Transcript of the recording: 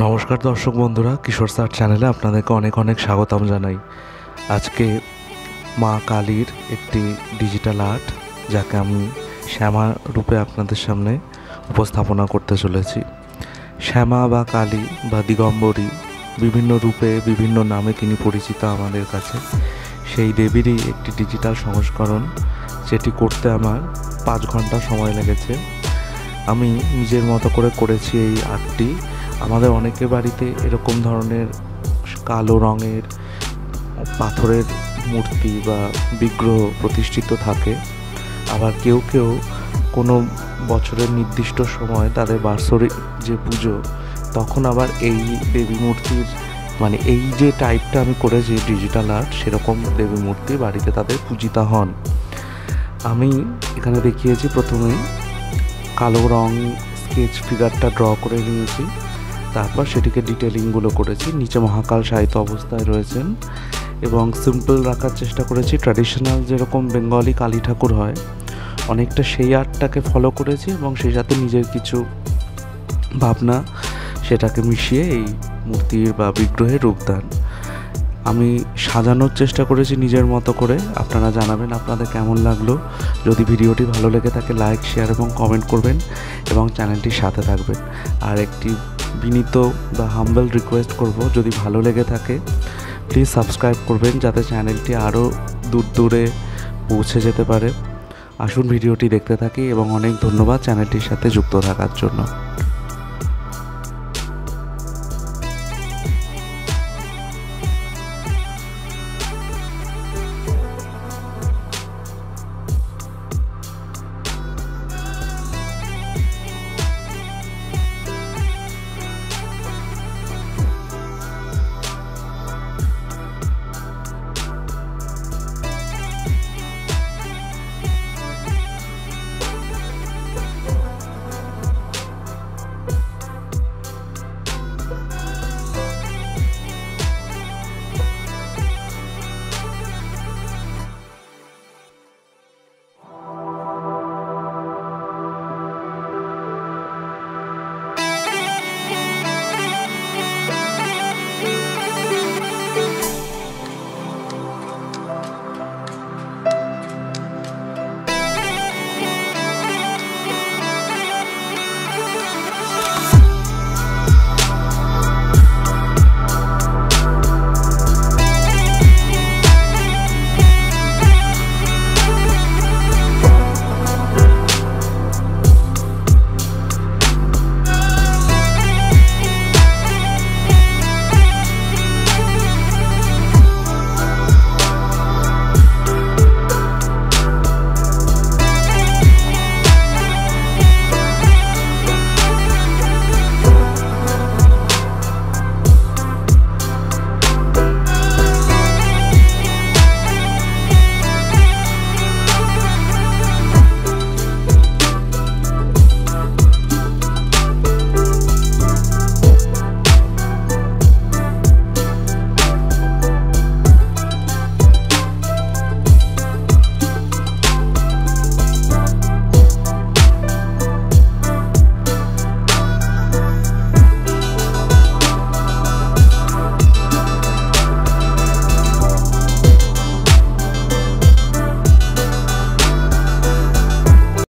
নমস্কার দর্শক বন্ধুরা, কিশোর স্যার চ্যানেলে আপনাদেরকে অনেক অনেক স্বাগতম জানাই। আজকে মা কালীর একটি ডিজিটাল আর্ট, যাকে আমি শ্যামা রূপে আপনাদের সামনে উপস্থাপনা করতে চলেছি। শ্যামা বা কালী বা দিগম্বরী বিভিন্ন রূপে বিভিন্ন নামে তিনি পরিচিত আমাদের কাছে। সেই দেবীরই একটি ডিজিটাল সংস্করণ, যেটি করতে আমার 5 ঘন্টা সময় লেগেছে। আমি নিজের মতো করে করেছি এই আর্টটি। আমাদের অনেকের বাড়িতে এরকম ধরনের কালো রঙের পাথরের মূর্তি বা বিগ্রহ প্রতিষ্ঠিত থাকে। আবার কেউ কেউ কোনো বছরের নির্দিষ্ট সময় তাদের বাৎসরিক যে পুজো, তখন আবার এই দেবী মূর্তির এই যে টাইপটা আমি করেছি ডিজিটাল আর্ট, সেরকম দেবী মূর্তি বাড়িতে তাদের পূজিতা হন। আমি এখানে দেখিয়েছি, প্রথমে কালো রং স্কেচ ফিগারটা ড্র করে নিয়েছি, তারপর সেটিকে ডিটেলিংগুলো করেছি। নিচে মহাকাল সাহিত্য অবস্থায় রয়েছেন এবং সিম্পল রাখার চেষ্টা করেছি। ট্র্যাডিশনাল যেরকম বেঙ্গলি কালী ঠাকুর হয়, অনেকটা সেই আর্টটাকে ফলো করেছি এবং সেই সাথে নিজের কিছু ভাবনা সেটাকে মিশিয়ে এই মূর্তির বা বিগ্রহের রূপদান আমি সাজানোর চেষ্টা করেছি নিজের মতো করে। আপনারা জানাবেন আপনাদের কেমন লাগলো। যদি ভিডিওটি ভালো লেগে থাকে লাইক, শেয়ার এবং কমেন্ট করবেন এবং চ্যানেলটির সাথে থাকবেন। আর একটি বিনীত বা হাম্বল রিকোয়েস্ট করব, যদি ভালো লেগে থাকে প্লিজ সাবস্ক্রাইব করবেন, যাতে চ্যানেলটি আরও দূরে পৌঁছে যেতে পারে। আসুন ভিডিওটি দেখতে থাকি এবং অনেক ধন্যবাদ চ্যানেলটির সাথে যুক্ত থাকার জন্য।